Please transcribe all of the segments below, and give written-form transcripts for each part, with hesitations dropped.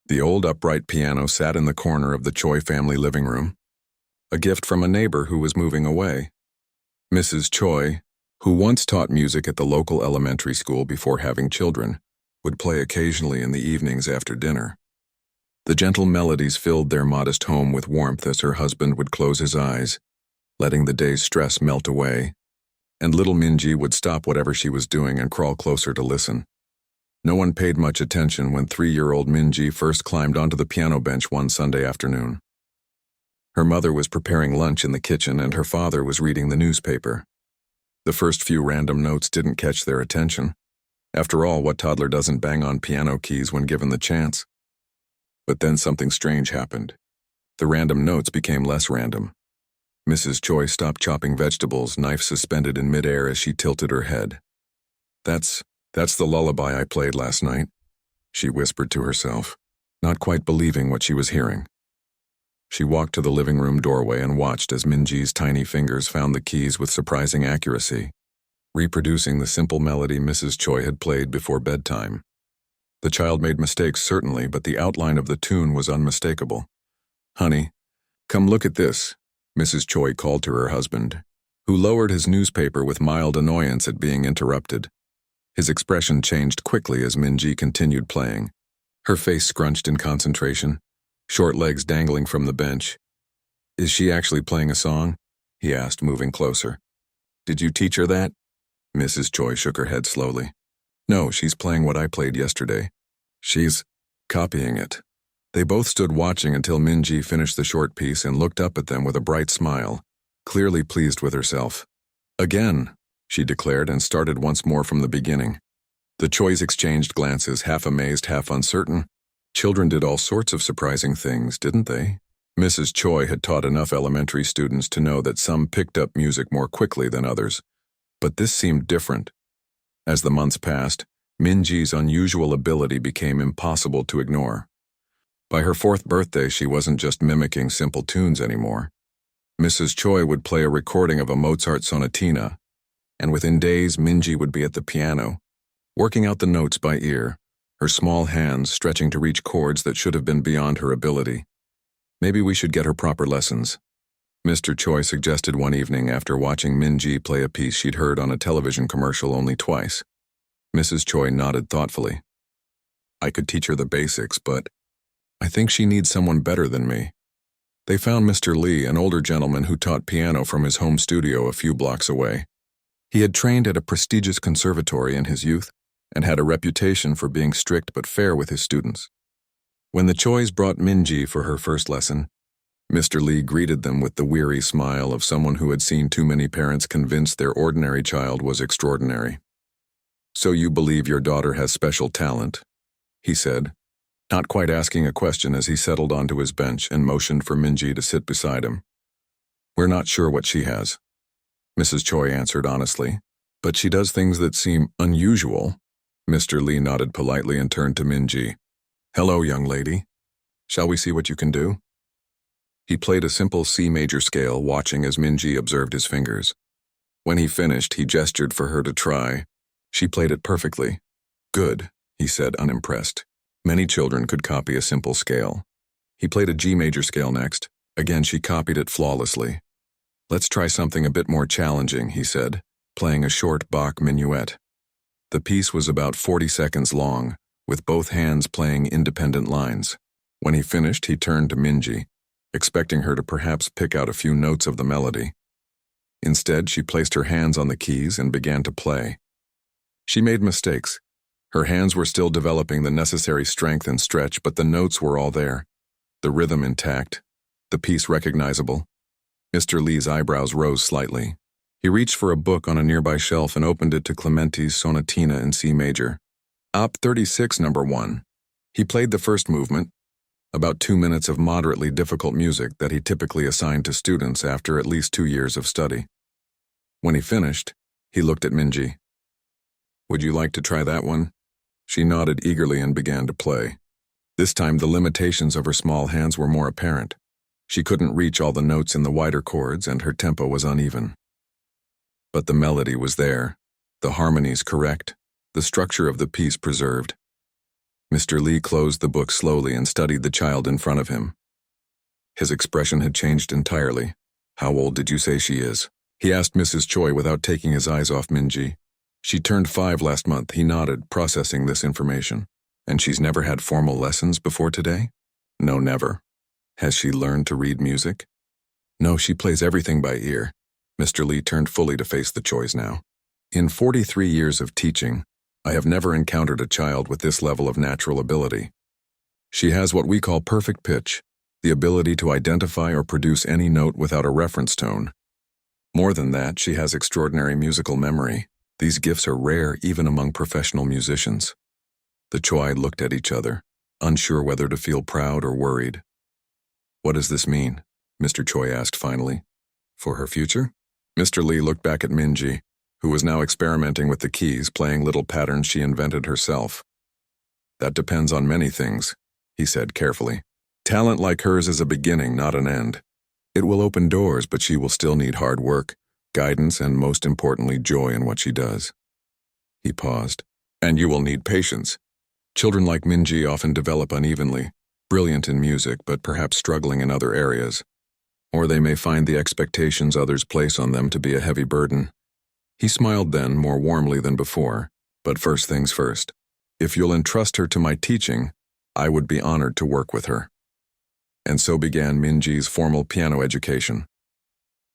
The old upright piano sat in the corner of the Choi family living room, a gift from a neighbor who was moving away. Mrs. Choi, who once taught music at the local elementary school before having children, would play occasionally in the evenings after dinner. The gentle melodies filled their modest home with warmth as her husband would close his eyes, letting the day's stress melt away, and little Minji would stop whatever she was doing and crawl closer to listen. No one paid much attention when 3-year-old Minji first climbed onto the piano bench one Sunday afternoon. Her mother was preparing lunch in the kitchen and her father was reading the newspaper. The first few random notes didn't catch their attention. After all, what toddler doesn't bang on piano keys when given the chance? But then something strange happened. The random notes became less random. Mrs. Choi stopped chopping vegetables, knife suspended in midair as she tilted her head. That's the lullaby I played last night," she whispered to herself, not quite believing what she was hearing. She walked to the living room doorway and watched as Minji's tiny fingers found the keys with surprising accuracy, reproducing the simple melody Mrs. Choi had played before bedtime. The child made mistakes, certainly, but the outline of the tune was unmistakable. "Honey, come look at this," Mrs. Choi called to her husband, who lowered his newspaper with mild annoyance at being interrupted. His expression changed quickly as Minji continued playing, her face scrunched in concentration, short legs dangling from the bench. "Is she actually playing a song?" he asked, moving closer. "Did you teach her that?" Mrs. Choi shook her head slowly. "No, she's playing what I played yesterday. She's copying it." They both stood watching until Minji finished the short piece and looked up at them with a bright smile, clearly pleased with herself. "Again," she declared and started once more from the beginning. The Chois exchanged glances, half amazed, half uncertain. Children did all sorts of surprising things, didn't they? Mrs. Choi had taught enough elementary students to know that some picked up music more quickly than others, but this seemed different. As the months passed, Minji's unusual ability became impossible to ignore. By her 4th birthday, she wasn't just mimicking simple tunes anymore. Mrs. Choi would play a recording of a Mozart sonatina, and within days Minji would be at the piano, working out the notes by ear, her small hands stretching to reach chords that should have been beyond her ability. "Maybe we should get her proper lessons," Mr. Choi suggested one evening after watching Minji play a piece she'd heard on a television commercial only twice. Mrs. Choi nodded thoughtfully. "I could teach her the basics, but I think she needs someone better than me." They found Mr. Lee, an older gentleman who taught piano from his home studio a few blocks away. He had trained at a prestigious conservatory in his youth and had a reputation for being strict but fair with his students. When the Chois brought Minji for her first lesson, Mr. Lee greeted them with the weary smile of someone who had seen too many parents convinced their ordinary child was extraordinary. "So you believe your daughter has special talent?" he said, not quite asking a question as he settled onto his bench and motioned for Minji to sit beside him. "We're not sure what she has," Mrs. Choi answered honestly, "but she does things that seem unusual." Mr. Lee nodded politely and turned to Minji. "Hello, young lady. Shall we see what you can do?" He played a simple C major scale, watching as Minji observed his fingers. When he finished, he gestured for her to try. She played it perfectly. "Good," he said, unimpressed. Many children could copy a simple scale. He played a G major scale next. Again, she copied it flawlessly. "Let's try something a bit more challenging," he said, playing a short Bach minuet. The piece was about 40 seconds long, with both hands playing independent lines. When he finished, he turned to Minji, expecting her to perhaps pick out a few notes of the melody. Instead, she placed her hands on the keys and began to play. She made mistakes. Her hands were still developing the necessary strength and stretch, but the notes were all there, the rhythm intact, the piece recognizable. Mr. Lee's eyebrows rose slightly. He reached for a book on a nearby shelf and opened it to Clementi's Sonatina in C major. Op. 36, number 1. He played the first movement, about 2 minutes of moderately difficult music that he typically assigned to students after at least 2 years of study. When he finished, he looked at Minji. "Would you like to try that one?" She nodded eagerly and began to play. This time, the limitations of her small hands were more apparent. She couldn't reach all the notes in the wider chords, and her tempo was uneven. But the melody was there, the harmonies correct, the structure of the piece preserved. Mr. Lee closed the book slowly and studied the child in front of him. His expression had changed entirely. "How old did you say she is?" he asked Mrs. Choi without taking his eyes off Minji. "She turned 5 last month," he nodded, processing this information. "And she's never had formal lessons before today?" "No, never." "Has she learned to read music?" "No, she plays everything by ear." Mr. Lee turned fully to face the Chois now. "In 43 years of teaching, I have never encountered a child with this level of natural ability. She has what we call perfect pitch, the ability to identify or produce any note without a reference tone. More than that, she has extraordinary musical memory. These gifts are rare even among professional musicians." The Choi looked at each other, unsure whether to feel proud or worried. "What does this mean?" Mr. Choi asked finally. "For her future?" Mr. Lee looked back at Minji, who was now experimenting with the keys, playing little patterns she invented herself. "That depends on many things," he said carefully. "Talent like hers is a beginning, not an end. It will open doors, but she will still need hard work, guidance, and most importantly, joy in what she does." He paused. "And you will need patience. Children like Minji often develop unevenly, brilliant in music, but perhaps struggling in other areas. Or they may find the expectations others place on them to be a heavy burden." He smiled then, more warmly than before. "But first things first. If you'll entrust her to my teaching, I would be honored to work with her." And so began Minji's formal piano education.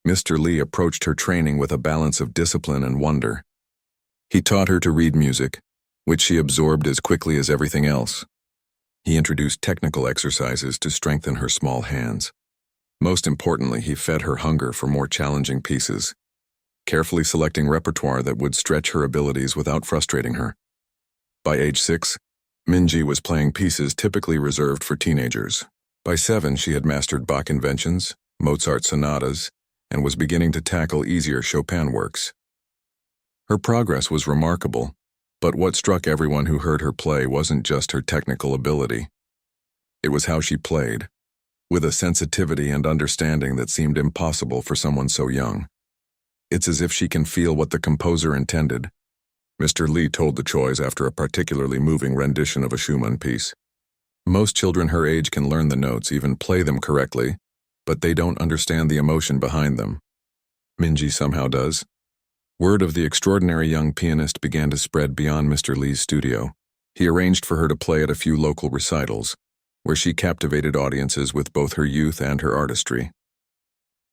Mr. Lee approached her training with a balance of discipline and wonder. He taught her to read music, which she absorbed as quickly as everything else. He introduced technical exercises to strengthen her small hands. Most importantly, he fed her hunger for more challenging pieces, carefully selecting repertoire that would stretch her abilities without frustrating her. By age 6, Minji was playing pieces typically reserved for teenagers. By 7, she had mastered Bach inventions, Mozart sonatas, and was beginning to tackle easier Chopin works. Her progress was remarkable, but what struck everyone who heard her play wasn't just her technical ability. It was how she played, with a sensitivity and understanding that seemed impossible for someone so young. "It's as if she can feel what the composer intended," Mr. Lee told the Chois after a particularly moving rendition of a Schumann piece. "Most children her age can learn the notes, even play them correctly, but they don't understand the emotion behind them. Minji somehow does." Word of the extraordinary young pianist began to spread beyond Mr. Lee's studio. He arranged for her to play at a few local recitals, where she captivated audiences with both her youth and her artistry.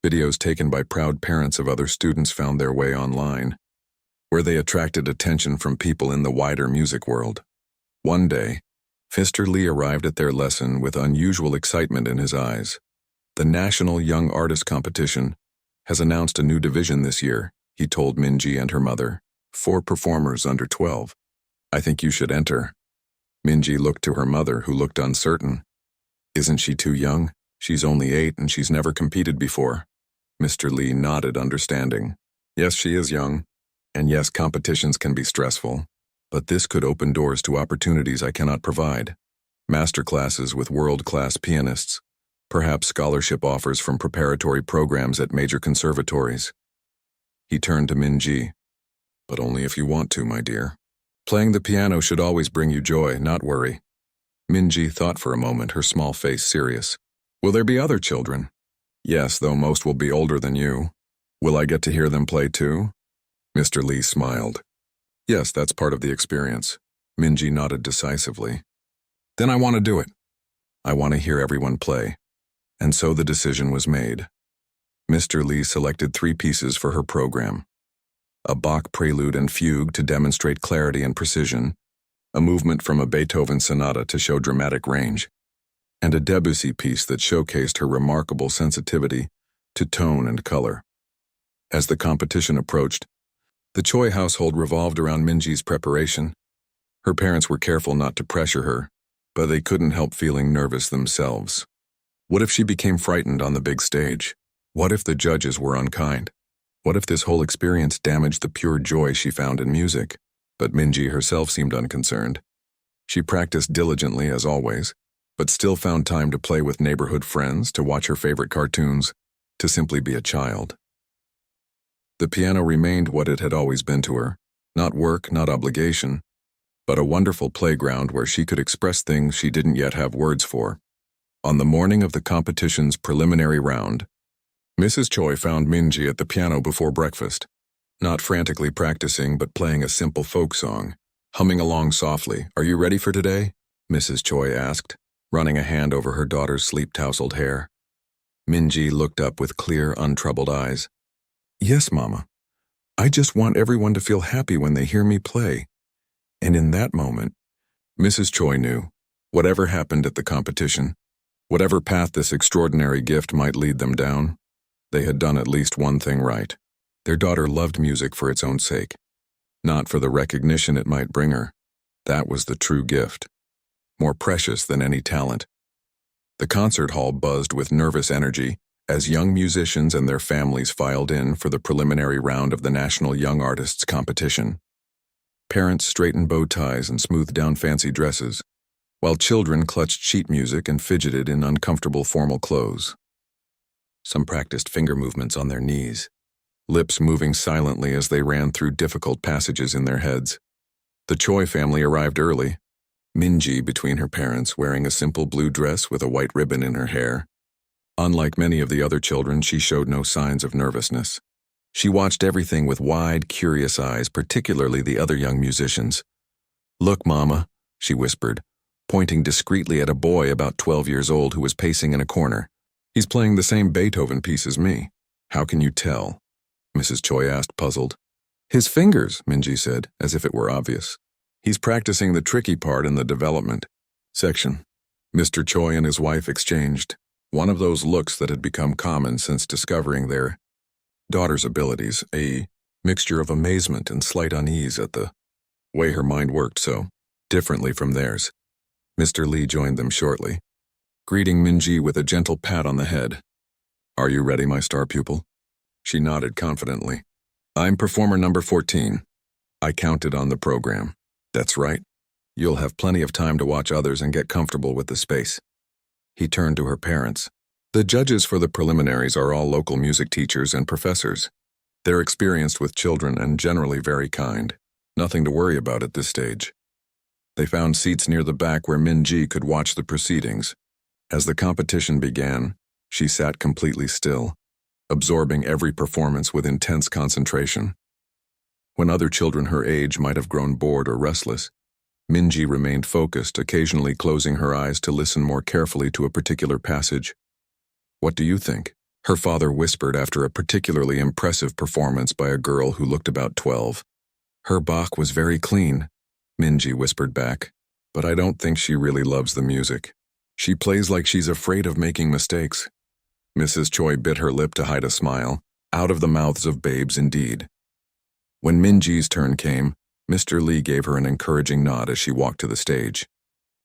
Videos taken by proud parents of other students found their way online, where they attracted attention from people in the wider music world. One day, Mr. Lee arrived at their lesson with unusual excitement in his eyes. "The National Young Artist Competition has announced a new division this year," he told Minji and her mother. 4 performers under 12. "I think you should enter." Minji looked to her mother, who looked uncertain. "Isn't she too young? She's only 8 and she's never competed before." Mr. Lee nodded, understanding. "Yes, she is young. And yes, competitions can be stressful. But this could open doors to opportunities I cannot provide. Master classes with world-class pianists, perhaps scholarship offers from preparatory programs at major conservatories." He turned to Minji. "But only if you want to, my dear. Playing the piano should always bring you joy, not worry." Minji thought for a moment, her small face serious. "Will there be other children?" "Yes, though most will be older than you." "Will I get to hear them play too?" Mr. Lee smiled. "Yes, that's part of the experience." Minji nodded decisively. "Then I want to do it. I want to hear everyone play." And so the decision was made. Mr. Lee selected 3 pieces for her program: a Bach prelude and fugue to demonstrate clarity and precision, a movement from a Beethoven sonata to show dramatic range, and a Debussy piece that showcased her remarkable sensitivity to tone and color. As the competition approached, the Choi household revolved around Minji's preparation. Her parents were careful not to pressure her, but they couldn't help feeling nervous themselves. What if she became frightened on the big stage? What if the judges were unkind? What if this whole experience damaged the pure joy she found in music? But Minji herself seemed unconcerned. She practiced diligently as always, but still found time to play with neighborhood friends, to watch her favorite cartoons, to simply be a child. The piano remained what it had always been to her, not work, not obligation, but a wonderful playground where she could express things she didn't yet have words for. On the morning of the competition's preliminary round, Mrs. Choi found Minji at the piano before breakfast, not frantically practicing but playing a simple folk song, humming along softly. "Are you ready for today?" Mrs. Choi asked, running a hand over her daughter's sleep-tousled hair. Minji looked up with clear, untroubled eyes. "Yes, Mama. I just want everyone to feel happy when they hear me play." And in that moment, Mrs. Choi knew, whatever happened at the competition, whatever path this extraordinary gift might lead them down, they had done at least one thing right. Their daughter loved music for its own sake, not for the recognition it might bring her. That was the true gift, more precious than any talent. The concert hall buzzed with nervous energy as young musicians and their families filed in for the preliminary round of the National Young Artists Competition. Parents straightened bow ties and smoothed down fancy dresses, while children clutched sheet music and fidgeted in uncomfortable formal clothes. Some practiced finger movements on their knees, lips moving silently as they ran through difficult passages in their heads. The Choi family arrived early, Minji between her parents, wearing a simple blue dress with a white ribbon in her hair. Unlike many of the other children, she showed no signs of nervousness. She watched everything with wide, curious eyes, particularly the other young musicians. "Look, Mama," she whispered, pointing discreetly at a boy about 12 years old who was pacing in a corner. "He's playing the same Beethoven piece as me." "How can you tell?" Mrs. Choi asked, puzzled. "His fingers," Minji said, as if it were obvious. "He's practicing the tricky part in the development section." Mr. Choi and his wife exchanged one of those looks that had become common since discovering their daughter's abilities, a mixture of amazement and slight unease at the way her mind worked so differently from theirs. Mr. Lee joined them shortly, greeting Minji with a gentle pat on the head. "Are you ready, my star pupil?" She nodded confidently. "I'm performer number 14. I counted on the program." "That's right. You'll have plenty of time to watch others and get comfortable with the space." He turned to her parents. "The judges for the preliminaries are all local music teachers and professors. They're experienced with children and generally very kind. Nothing to worry about at this stage." They found seats near the back where Minji could watch the proceedings. As the competition began, she sat completely still, absorbing every performance with intense concentration. When other children her age might have grown bored or restless, Minji remained focused, occasionally closing her eyes to listen more carefully to a particular passage. "What do you think?" her father whispered after a particularly impressive performance by a girl who looked about 12. "Her Bach was very clean," Minji whispered back, "but I don't think she really loves the music. She plays like she's afraid of making mistakes." Mrs. Choi bit her lip to hide a smile, out of the mouths of babes indeed. When Minji's turn came, Mr. Lee gave her an encouraging nod as she walked to the stage.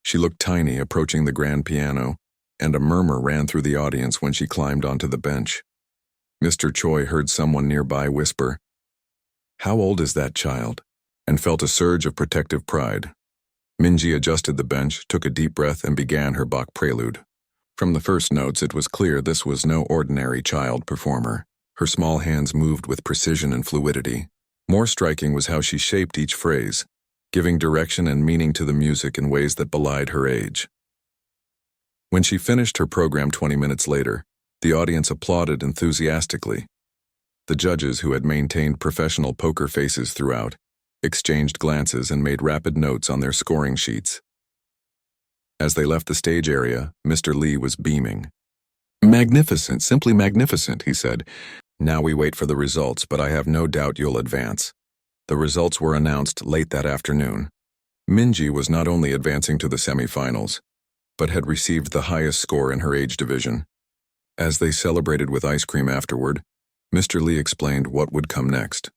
She looked tiny approaching the grand piano, and a murmur ran through the audience when she climbed onto the bench. Mr. Choi heard someone nearby whisper, "How old is that child?" and felt a surge of protective pride. Minji adjusted the bench, took a deep breath, and began her Bach prelude. From the first notes, it was clear this was no ordinary child performer. Her small hands moved with precision and fluidity. More striking was how she shaped each phrase, giving direction and meaning to the music in ways that belied her age. When she finished her program 20 minutes later, the audience applauded enthusiastically. The judges, who had maintained professional poker faces throughout, exchanged glances and made rapid notes on their scoring sheets. As they left the stage area, Mr. Lee was beaming. "Magnificent, simply magnificent," he said. "Now we wait for the results, but I have no doubt you'll advance." The results were announced late that afternoon. Minji was not only advancing to the semifinals, but had received the highest score in her age division. As they celebrated with ice cream afterward, Mr. Lee explained what would come next.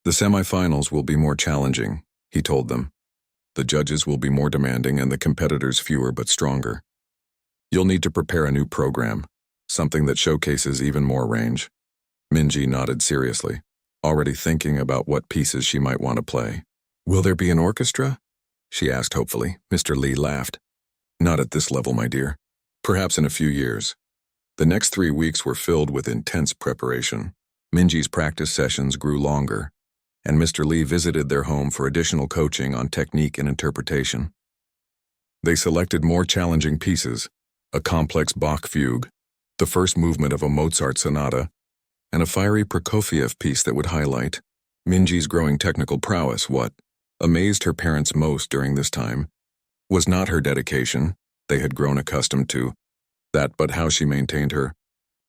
"The semifinals will be more challenging," he told them. "The judges will be more demanding and the competitors fewer but stronger. You'll need to prepare a new program, something that showcases even more range." Minji nodded seriously, already thinking about what pieces she might want to play. "Will there be an orchestra?" she asked hopefully. Mr. Lee laughed. "Not at this level, my dear. Perhaps in a few years." The next 3 weeks were filled with intense preparation. Minji's practice sessions grew longer, and Mr. Lee visited their home for additional coaching on technique and interpretation. They selected more challenging pieces, a complex Bach fugue, the first movement of a Mozart sonata, and a fiery Prokofiev piece that would highlight Minji's growing technical prowess. What amazed her parents most during this time was not her dedication, they had grown accustomed to that, but how she maintained her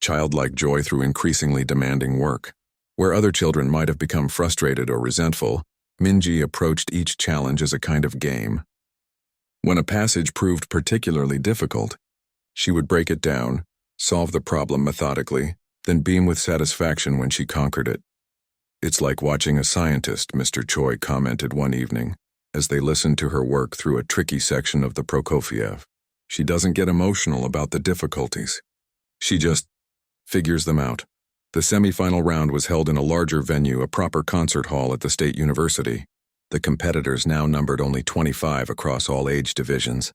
childlike joy through increasingly demanding work. Where other children might have become frustrated or resentful, Minji approached each challenge as a kind of game. When a passage proved particularly difficult, she would break it down, solve the problem methodically, then beam with satisfaction when she conquered it. "It's like watching a scientist," Mr. Choi commented one evening, as they listened to her work through a tricky section of the Prokofiev. "She doesn't get emotional about the difficulties. She just figures them out." The semi-final round was held in a larger venue, a proper concert hall at the State University. The competitors now numbered only 25 across all age divisions,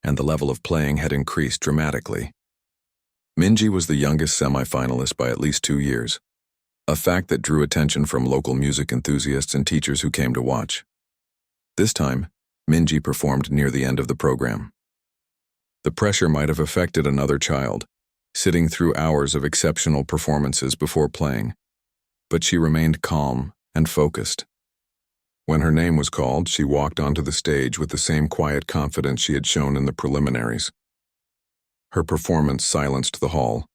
and the level of playing had increased dramatically. Minji was the youngest semi-finalist by at least 2 years, a fact that drew attention from local music enthusiasts and teachers who came to watch. This time, Minji performed near the end of the program. The pressure might have affected another child, sitting through hours of exceptional performances before playing, but she remained calm and focused. When her name was called, she walked onto the stage with the same quiet confidence she had shown in the preliminaries. Her performance silenced the hall.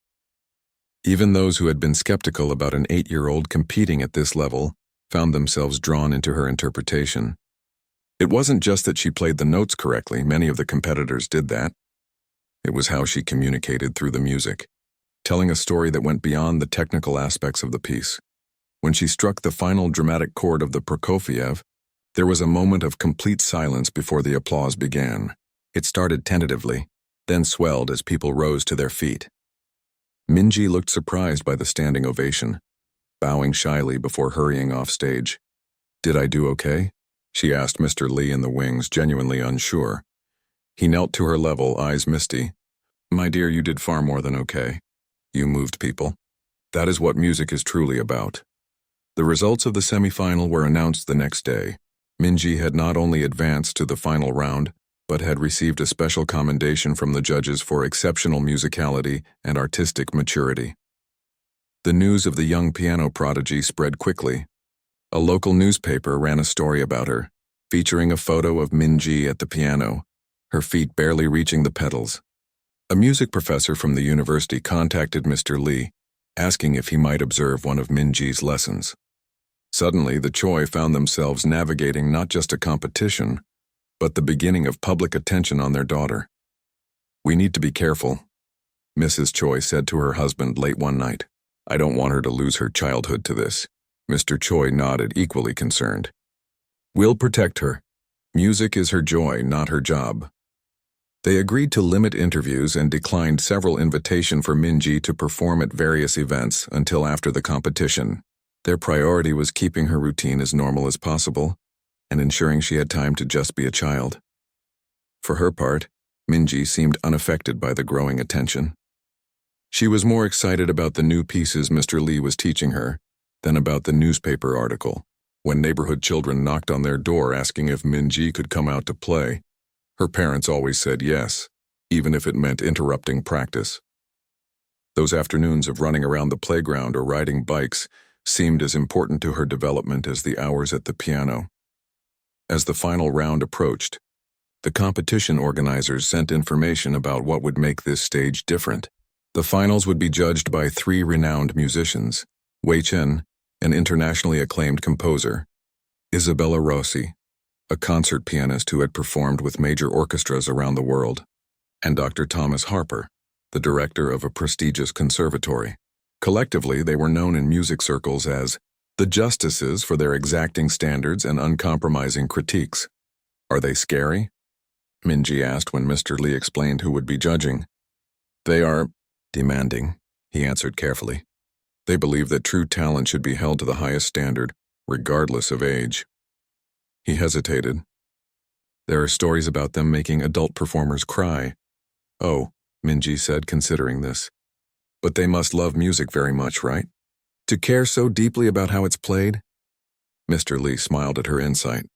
Even those who had been skeptical about an 8-year-old competing at this level found themselves drawn into her interpretation. It wasn't just that she played the notes correctly, many of the competitors did that. It was how she communicated through the music, telling a story that went beyond the technical aspects of the piece. When she struck the final dramatic chord of the Prokofiev, there was a moment of complete silence before the applause began. It started tentatively, then swelled as people rose to their feet. Minji looked surprised by the standing ovation, bowing shyly before hurrying off stage. "Did I do okay?" she asked Mr. Lee in the wings, genuinely unsure. He knelt to her level, eyes misty. "My dear, you did far more than okay. You moved people. That is what music is truly about." The results of the semi-final were announced the next day. Minji had not only advanced to the final round, but had received a special commendation from the judges for exceptional musicality and artistic maturity. The news of the young piano prodigy spread quickly. A local newspaper ran a story about her, featuring a photo of Minji at the piano, her feet barely reaching the pedals. A music professor from the university contacted Mr. Lee, asking if he might observe one of Minji's lessons. Suddenly, the Choi found themselves navigating not just a competition, but the beginning of public attention on their daughter. "We need to be careful," Mrs. Choi said to her husband late one night. "I don't want her to lose her childhood to this." Mr. Choi nodded, equally concerned. "We'll protect her. Music is her joy, not her job." They agreed to limit interviews and declined several invitations for Minji to perform at various events until after the competition. Their priority was keeping her routine as normal as possible and ensuring she had time to just be a child. For her part, Minji seemed unaffected by the growing attention. She was more excited about the new pieces Mr. Lee was teaching her than about the newspaper article. When neighborhood children knocked on their door asking if Minji could come out to play, her parents always said yes, even if it meant interrupting practice. Those afternoons of running around the playground or riding bikes seemed as important to her development as the hours at the piano. As the final round approached, the competition organizers sent information about what would make this stage different. The finals would be judged by 3 renowned musicians: Wei Chen, an internationally acclaimed composer; Isabella Rossi, a concert pianist who had performed with major orchestras around the world; and Dr. Thomas Harper, the director of a prestigious conservatory. Collectively, they were known in music circles as the Justices for their exacting standards and uncompromising critiques. "Are they scary?" Minji asked when Mr. Lee explained who would be judging. "They are demanding," he answered carefully. "They believe that true talent should be held to the highest standard, regardless of age." He hesitated. "There are stories about them making adult performers cry." "Oh," Minji said, considering this. "But they must love music very much, right? To care so deeply about how it's played?" Mr. Lee smiled at her insight.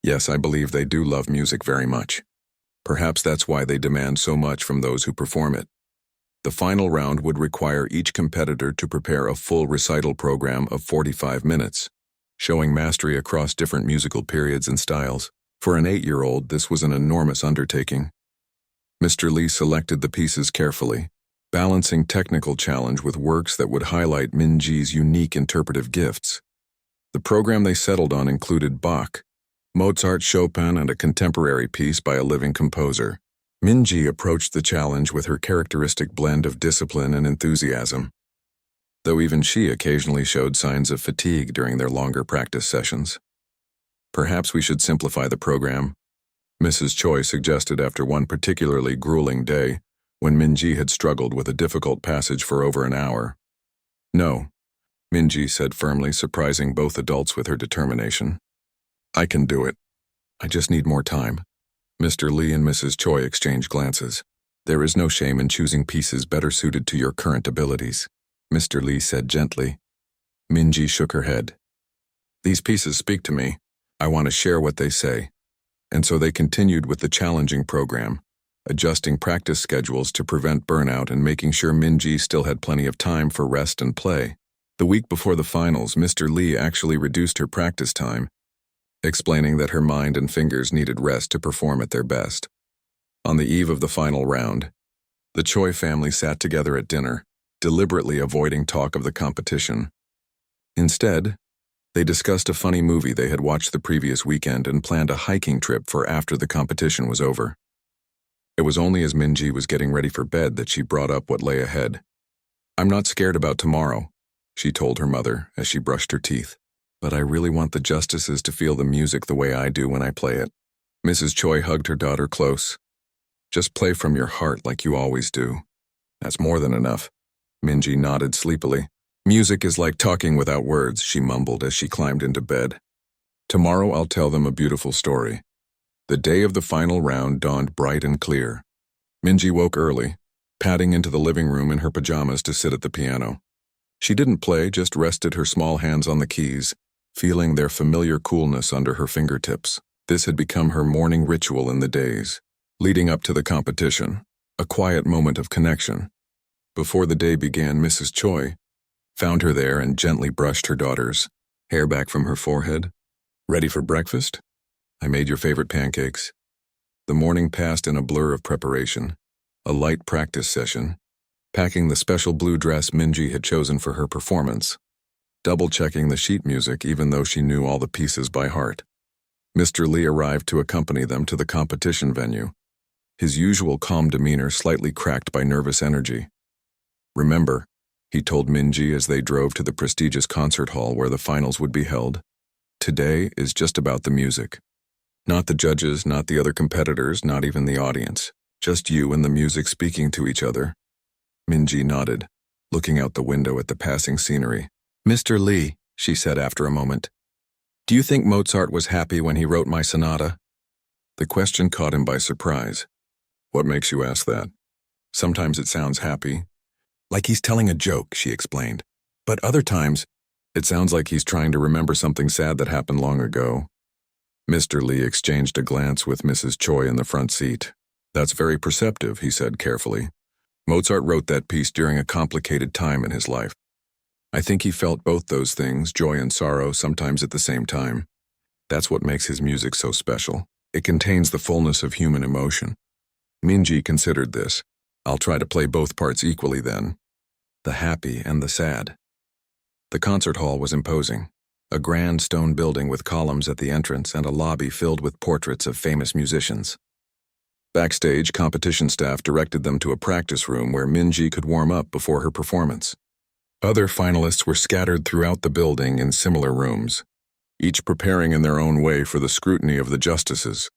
Yes, I believe they do love music very much. Perhaps that's why they demand so much from those who perform it. The final round would require each competitor to prepare a full recital program of 45 minutes, showing mastery across different musical periods and styles. For an 8-year-old, this was an enormous undertaking. Mr. Lee selected the pieces carefully, balancing technical challenge with works that would highlight Minji's unique interpretive gifts. The program they settled on included Bach, Mozart, Chopin, and a contemporary piece by a living composer. Minji approached the challenge with her characteristic blend of discipline and enthusiasm, though even she occasionally showed signs of fatigue during their longer practice sessions. Perhaps we should simplify the program, Mrs. Choi suggested after one particularly grueling day when Minji had struggled with a difficult passage for over an hour. No, Minji said firmly, surprising both adults with her determination. I can do it. I just need more time. Mr. Lee and Mrs. Choi exchanged glances. There is no shame in choosing pieces better suited to your current abilities, Mr. Lee said gently. Minji shook her head. These pieces speak to me. I want to share what they say. And so they continued with the challenging program, adjusting practice schedules to prevent burnout and making sure Minji still had plenty of time for rest and play. The week before the finals, Mr. Lee actually reduced her practice time, explaining that her mind and fingers needed rest to perform at their best. On the eve of the final round, the Choi family sat together at dinner, deliberately avoiding talk of the competition. Instead, they discussed a funny movie they had watched the previous weekend and planned a hiking trip for after the competition was over. It was only as Minji was getting ready for bed that she brought up what lay ahead. I'm not scared about tomorrow, she told her mother as she brushed her teeth. But I really want the justices to feel the music the way I do when I play it. Mrs. Choi hugged her daughter close. Just play from your heart like you always do. That's more than enough. Minji nodded sleepily. Music is like talking without words, she mumbled as she climbed into bed. Tomorrow I'll tell them a beautiful story. The day of the final round dawned bright and clear. Minji woke early, padding into the living room in her pajamas to sit at the piano. She didn't play, just rested her small hands on the keys, feeling their familiar coolness under her fingertips. This had become her morning ritual in the days leading up to the competition, a quiet moment of connection. Before the day began, Mrs. Choi found her there and gently brushed her daughter's hair back from her forehead. Ready for breakfast? I made your favorite pancakes. The morning passed in a blur of preparation, a light practice session, packing the special blue dress Minji had chosen for her performance, double-checking the sheet music even though she knew all the pieces by heart. Mr. Lee arrived to accompany them to the competition venue, his usual calm demeanor slightly cracked by nervous energy. Remember, he told Minji as they drove to the prestigious concert hall where the finals would be held, today is just about the music. Not the judges, not the other competitors, not even the audience. Just you and the music speaking to each other. Minji nodded, looking out the window at the passing scenery. Mr. Lee, she said after a moment, do you think Mozart was happy when he wrote my sonata? The question caught him by surprise. What makes you ask that? Sometimes it sounds happy. Like he's telling a joke, she explained. But other times, it sounds like he's trying to remember something sad that happened long ago. Mr. Lee exchanged a glance with Mrs. Choi in the front seat. That's very perceptive, he said carefully. Mozart wrote that piece during a complicated time in his life. I think he felt both those things, joy and sorrow, sometimes at the same time. That's what makes his music so special. It contains the fullness of human emotion. Minji considered this. I'll try to play both parts equally then. The happy and the sad. The concert hall was imposing. A grand stone building with columns at the entrance and a lobby filled with portraits of famous musicians. Backstage, competition staff directed them to a practice room where Minji could warm up before her performance. Other finalists were scattered throughout the building in similar rooms, each preparing in their own way for the scrutiny of the justices.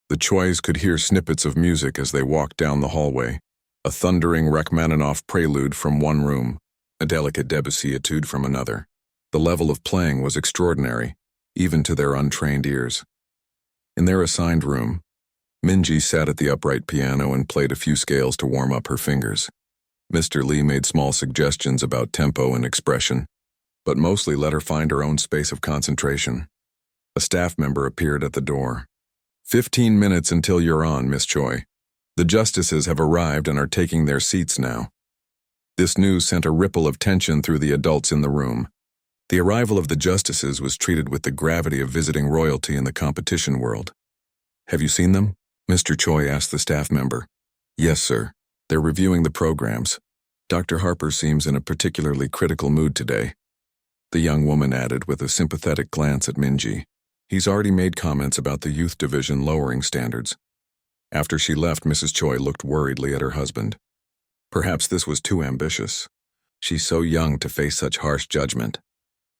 The Chois could hear snippets of music as they walked down the hallway, a thundering Rachmaninoff prelude from one room, a delicate Debussy etude from another. The level of playing was extraordinary, even to their untrained ears. In their assigned room, Minji sat at the upright piano and played a few scales to warm up her fingers. Mr. Lee made small suggestions about tempo and expression, but mostly let her find her own space of concentration. A staff member appeared at the door. 15 minutes until you're on, Miss Choi. The justices have arrived and are taking their seats now. This news sent a ripple of tension through the adults in the room. The arrival of the justices was treated with the gravity of visiting royalty in the competition world. Have you seen them? Mr. Choi asked the staff member. Yes, sir. They're reviewing the programs. Dr. Harper seems in a particularly critical mood today. The young woman added with a sympathetic glance at Minji. He's already made comments about the youth division lowering standards. After she left, Mrs. Choi looked worriedly at her husband. Perhaps this was too ambitious. She's so young to face such harsh judgment.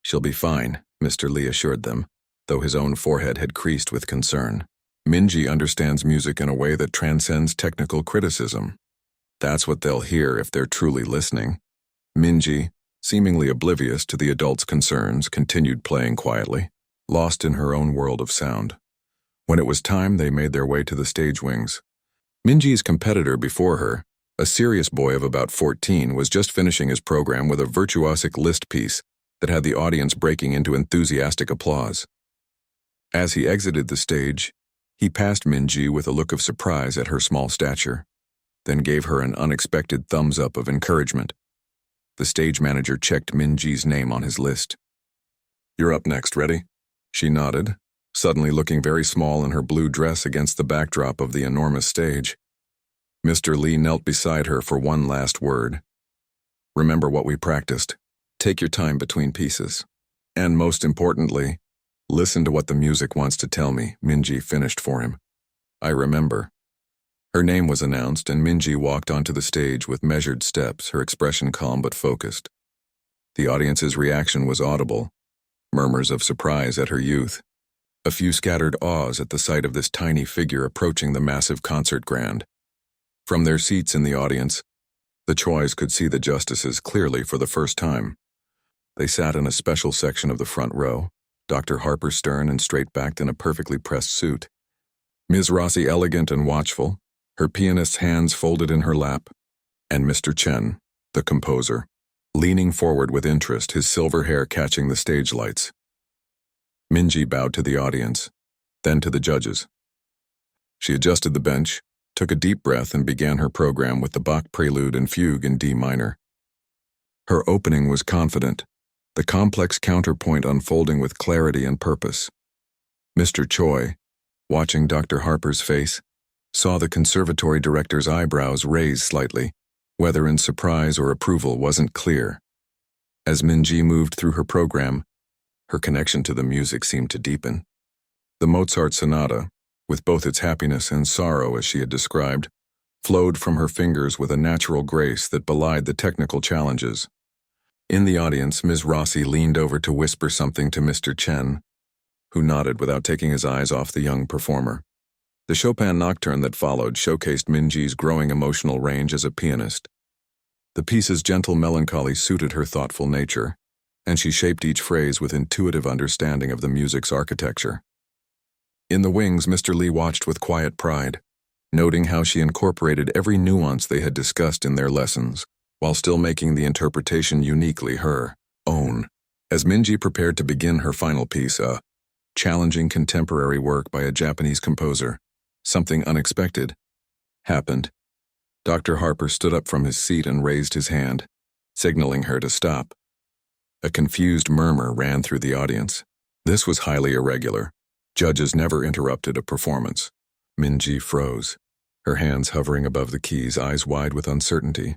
She'll be fine, Mr. Lee assured them, though his own forehead had creased with concern. Minji understands music in a way that transcends technical criticism. That's what they'll hear if they're truly listening. Minji, seemingly oblivious to the adults' concerns, continued playing quietly, lost in her own world of sound. When it was time, they made their way to the stage wings. Minji's competitor before her, a serious boy of about 14, was just finishing his program with a virtuosic Liszt piece that had the audience breaking into enthusiastic applause. As he exited the stage, he passed Minji with a look of surprise at her small stature, then gave her an unexpected thumbs-up of encouragement. The stage manager checked Minji's name on his list. You're up next, ready? She nodded, suddenly looking very small in her blue dress against the backdrop of the enormous stage. Mr. Lee knelt beside her for one last word. Remember what we practiced. Take your time between pieces. And most importantly, listen to what the music wants to tell me, Minji finished for him. I remember. Her name was announced, and Minji walked onto the stage with measured steps, her expression calm but focused. The audience's reaction was audible, murmurs of surprise at her youth, a few scattered awes at the sight of this tiny figure approaching the massive concert grand. From their seats in the audience, the Chois could see the justices clearly for the first time. They sat in a special section of the front row, Dr. Harper stern and straight-backed in a perfectly pressed suit, Ms. Rossi elegant and watchful, her pianist's hands folded in her lap, and Mr. Chen, the composer, leaning forward with interest, his silver hair catching the stage lights. Minji bowed to the audience, then to the judges. She adjusted the bench, took a deep breath, and began her program with the Bach Prelude and Fugue in D minor. Her opening was confident, the complex counterpoint unfolding with clarity and purpose. Mr. Choi, watching Dr. Harper's face, saw the conservatory director's eyebrows raise slightly, whether in surprise or approval wasn't clear. As Minji moved through her program, her connection to the music seemed to deepen. The Mozart Sonata, with both its happiness and sorrow as she had described, flowed from her fingers with a natural grace that belied the technical challenges. In the audience, Ms. Rossi leaned over to whisper something to Mr. Chen, who nodded without taking his eyes off the young performer. The Chopin nocturne that followed showcased Minji's growing emotional range as a pianist. The piece's gentle melancholy suited her thoughtful nature, and she shaped each phrase with intuitive understanding of the music's architecture. In the wings, Mr. Lee watched with quiet pride, noting how she incorporated every nuance they had discussed in their lessons, while still making the interpretation uniquely her own. As Minji prepared to begin her final piece, a challenging contemporary work by a Japanese composer, something unexpected happened. Dr. Harper stood up from his seat and raised his hand, signaling her to stop. A confused murmur ran through the audience. This was highly irregular. Judges never interrupted a performance. Minji froze, her hands hovering above the keys, eyes wide with uncertainty.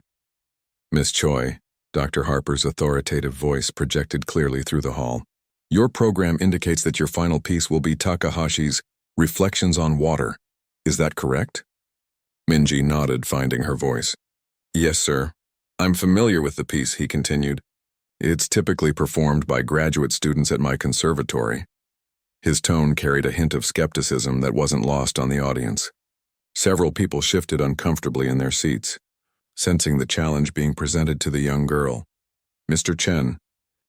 Miss Choi, Dr. Harper's authoritative voice projected clearly through the hall. Your program indicates that your final piece will be Takahashi's Reflections on Water. Is that correct? Minji nodded, finding her voice. Yes, sir. I'm familiar with the piece, he continued. It's typically performed by graduate students at my conservatory. His tone carried a hint of skepticism that wasn't lost on the audience. Several people shifted uncomfortably in their seats, sensing the challenge being presented to the young girl. Mr. Chen,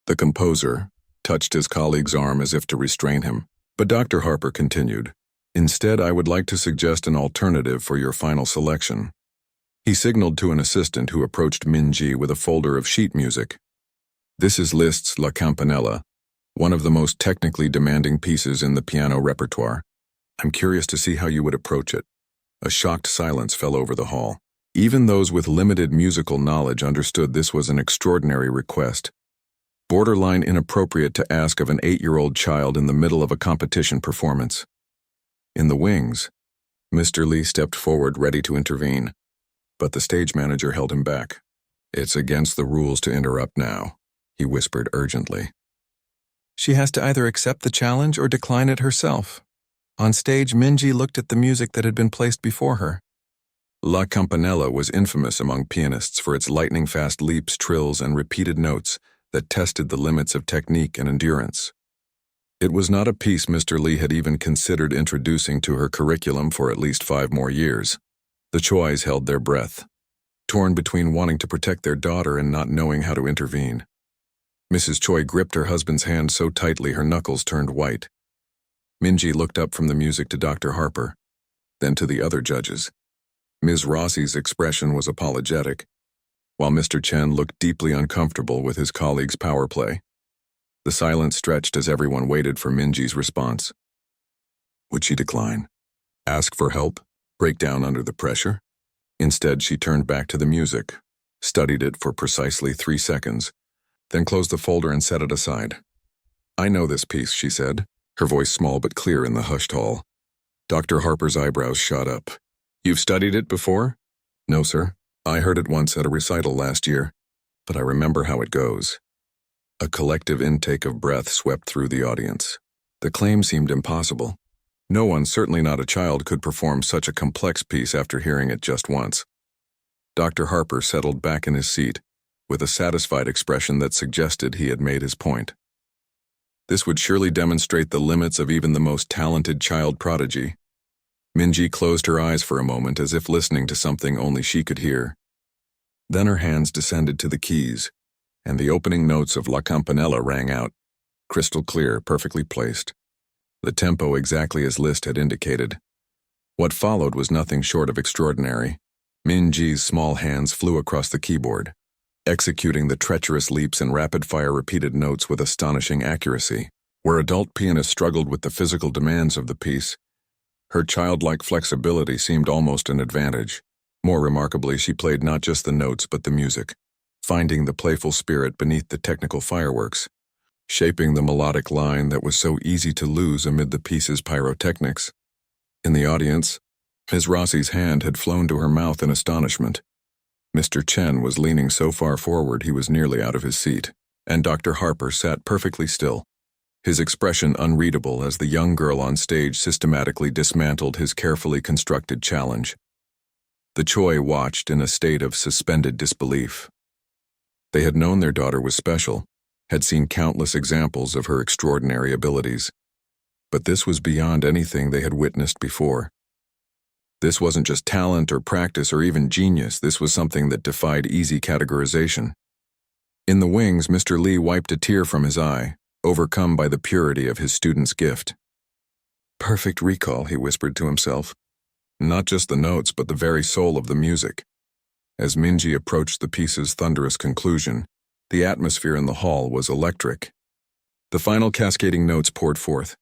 the composer, touched his colleague's arm as if to restrain him, but Dr. Harper continued. Instead, I would like to suggest an alternative for your final selection. He signaled to an assistant who approached Minji with a folder of sheet music. This is Liszt's La Campanella, one of the most technically demanding pieces in the piano repertoire. I'm curious to see how you would approach it." A shocked silence fell over the hall. Even those with limited musical knowledge understood this was an extraordinary request, borderline inappropriate to ask of an 8-year-old child in the middle of a competition performance. In the wings, Mr. Lee stepped forward ready to intervene, but the stage manager held him back. "It's against the rules to interrupt now," he whispered urgently. She has to either accept the challenge or decline it herself. On stage, Minji looked at the music that had been placed before her. La Campanella was infamous among pianists for its lightning-fast leaps, trills, and repeated notes that tested the limits of technique and endurance. It was not a piece Mr. Lee had even considered introducing to her curriculum for at least 5 more years. The Chois held their breath, torn between wanting to protect their daughter and not knowing how to intervene. Mrs. Choi gripped her husband's hand so tightly her knuckles turned white. Minji looked up from the music to Dr. Harper, then to the other judges. Ms. Rossi's expression was apologetic, while Mr. Chen looked deeply uncomfortable with his colleague's power play. The silence stretched as everyone waited for Minji's response. Would she decline? Ask for help? Break down under the pressure? Instead, she turned back to the music, studied it for precisely 3 seconds, then closed the folder and set it aside. "I know this piece," she said, her voice small but clear in the hushed hall. Dr. Harper's eyebrows shot up. "You've studied it before?" "No, sir. I heard it once at a recital last year, but I remember how it goes." A collective intake of breath swept through the audience. The claim seemed impossible. No one, certainly not a child, could perform such a complex piece after hearing it just once. Dr. Harper settled back in his seat, with a satisfied expression that suggested he had made his point. This would surely demonstrate the limits of even the most talented child prodigy. Minji closed her eyes for a moment as if listening to something only she could hear. Then her hands descended to the keys, and the opening notes of La Campanella rang out, crystal clear, perfectly placed. The tempo exactly as Liszt had indicated. What followed was nothing short of extraordinary. Minji's small hands flew across the keyboard, executing the treacherous leaps and rapid-fire repeated notes with astonishing accuracy. Where adult pianists struggled with the physical demands of the piece, her childlike flexibility seemed almost an advantage. More remarkably, she played not just the notes but the music, finding the playful spirit beneath the technical fireworks, shaping the melodic line that was so easy to lose amid the piece's pyrotechnics. In the audience, Ms. Rossi's hand had flown to her mouth in astonishment. Mr. Chen was leaning so far forward he was nearly out of his seat, and Dr. Harper sat perfectly still, his expression unreadable as the young girl on stage systematically dismantled his carefully constructed challenge. The Choi watched in a state of suspended disbelief. They had known their daughter was special, had seen countless examples of her extraordinary abilities, but this was beyond anything they had witnessed before. This wasn't just talent or practice or even genius, this was something that defied easy categorization. In the wings, Mr. Lee wiped a tear from his eye, overcome by the purity of his student's gift. "Perfect recall," he whispered to himself. Not just the notes, but the very soul of the music. As Minji approached the piece's thunderous conclusion, the atmosphere in the hall was electric. The final cascading notes poured forth,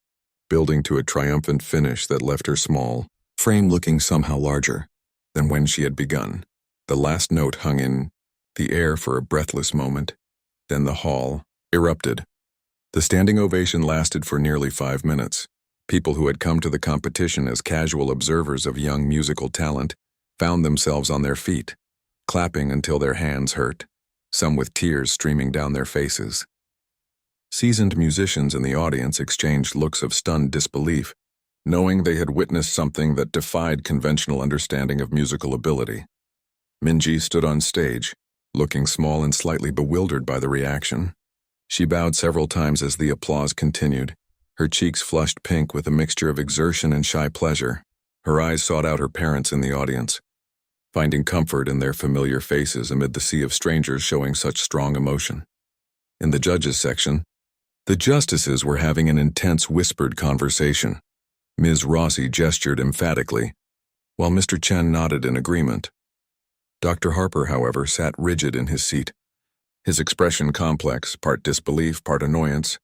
building to a triumphant finish that left her small, frame looking somehow larger than when she had begun. The last note hung in the air for a breathless moment. Then the hall erupted. The standing ovation lasted for nearly 5 minutes. People who had come to the competition as casual observers of young musical talent found themselves on their feet, clapping until their hands hurt, some with tears streaming down their faces. Seasoned musicians in the audience exchanged looks of stunned disbelief, knowing they had witnessed something that defied conventional understanding of musical ability. Minji stood on stage, looking small and slightly bewildered by the reaction. She bowed several times as the applause continued, her cheeks flushed pink with a mixture of exertion and shy pleasure. Her eyes sought out her parents in the audience, finding comfort in their familiar faces amid the sea of strangers showing such strong emotion. In the judges' section, the justices were having an intense whispered conversation. Ms. Rossi gestured emphatically, while Mr. Chen nodded in agreement. Dr. Harper, however, sat rigid in his seat, his expression complex, part disbelief, part annoyance,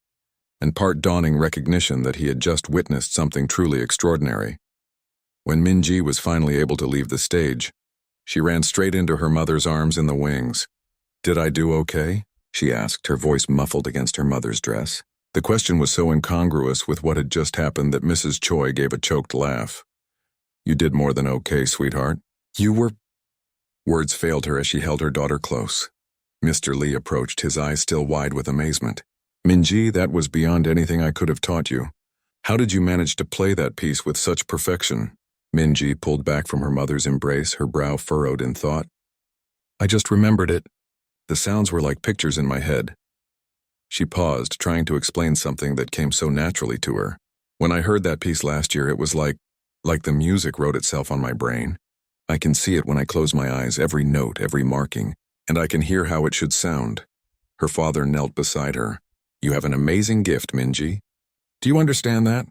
and part dawning recognition that he had just witnessed something truly extraordinary. When Minji was finally able to leave the stage, she ran straight into her mother's arms in the wings. "Did I do okay?" she asked, her voice muffled against her mother's dress. The question was so incongruous with what had just happened that Mrs. Choi gave a choked laugh. "You did more than okay, sweetheart. You were—" Words failed her as she held her daughter close. Mr. Lee approached, his eyes still wide with amazement. "Minji, that was beyond anything I could have taught you. How did you manage to play that piece with such perfection?" Minji pulled back from her mother's embrace, her brow furrowed in thought. "I just remembered it. The sounds were like pictures in my head." She paused, trying to explain something that came so naturally to her. "When I heard that piece last year, it was like the music wrote itself on my brain. I can see it when I close my eyes, every note, every marking, and I can hear how it should sound." Her father knelt beside her. "You have an amazing gift, Minji. Do you understand that?"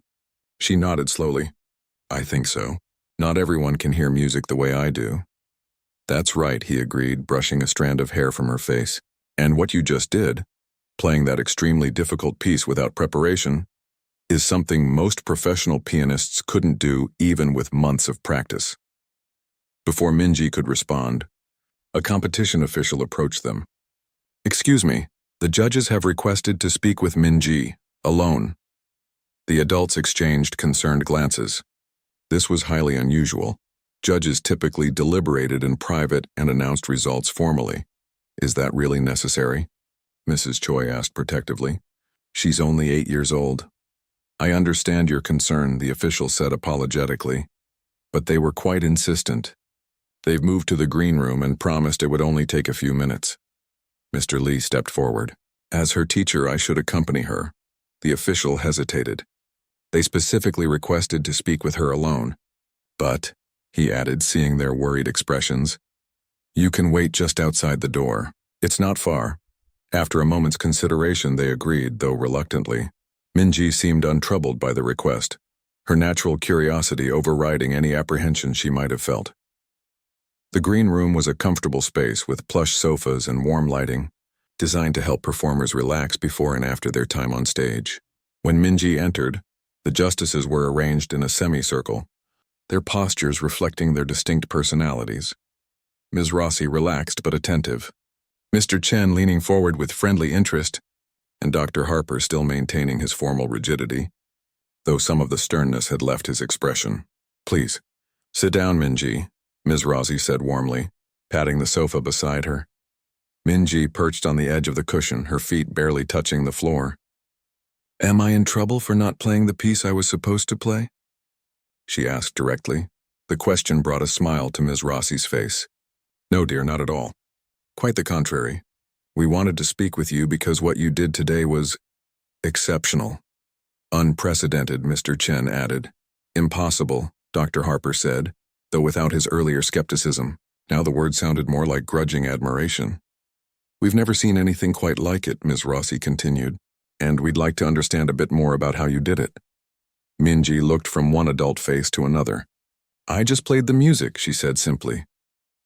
She nodded slowly. "I think so. Not everyone can hear music the way I do." "That's right," he agreed, brushing a strand of hair from her face. "And what you just did, playing that extremely difficult piece without preparation, is something most professional pianists couldn't do even with months of practice." Before Minji could respond, a competition official approached them. "Excuse me, the judges have requested to speak with Minji, alone." The adults exchanged concerned glances. This was highly unusual. Judges typically deliberated in private and announced results formally. "Is that really necessary?" Mrs. Choi asked protectively. "She's only 8 years old." "I understand your concern," the official said apologetically, but they were quite insistent. "They've moved to the green room and promised it would only take a few minutes." Mr. Lee stepped forward. "As her teacher, I should accompany her." The official hesitated. They specifically requested to speak with her alone. "But," he added, seeing their worried expressions, "you can wait just outside the door. It's not far." After a moment's consideration, they agreed, though reluctantly. Minji seemed untroubled by the request, her natural curiosity overriding any apprehension she might have felt. The green room was a comfortable space with plush sofas and warm lighting, designed to help performers relax before and after their time on stage. When Minji entered, the justices were arranged in a semicircle, their postures reflecting their distinct personalities. Ms. Rossi relaxed but attentive, Mr. Chen leaning forward with friendly interest, and Dr. Harper still maintaining his formal rigidity, though some of the sternness had left his expression. "Please, sit down, Minji," Ms. Rossi said warmly, patting the sofa beside her. Minji perched on the edge of the cushion, her feet barely touching the floor. "Am I in trouble for not playing the piece I was supposed to play?" she asked directly. The question brought a smile to Ms. Rossi's face. "No, dear, not at all. Quite the contrary. We wanted to speak with you because what you did today was exceptional." "Unprecedented," Mr. Chen added. "Impossible," Dr. Harper said, though without his earlier skepticism. Now the word sounded more like grudging admiration. "We've never seen anything quite like it," Ms. Rossi continued, "and we'd like to understand a bit more about how you did it." Minji looked from one adult face to another. "I just played the music," she said simply.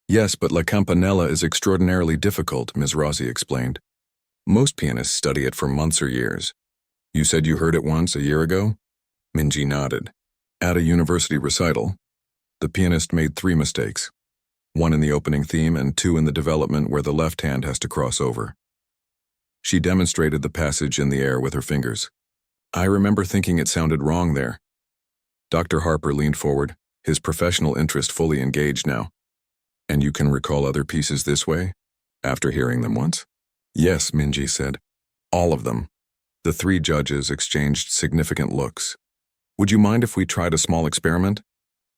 "Yes, but La Campanella is extraordinarily difficult," Ms. Rossi explained. "Most pianists study it for months or years." "You said you heard it once, a year ago?" Minji nodded. "At a university recital. The pianist made 3 mistakes. 1 in the opening theme and 2 in the development where the left hand has to cross over." She demonstrated the passage in the air with her fingers. "I remember thinking it sounded wrong there." Dr. Harper leaned forward, his professional interest fully engaged now. "And you can recall other pieces this way, after hearing them once?" "Yes," Minji said. "All of them." The 3 judges exchanged significant looks. "Would you mind if we tried a small experiment?"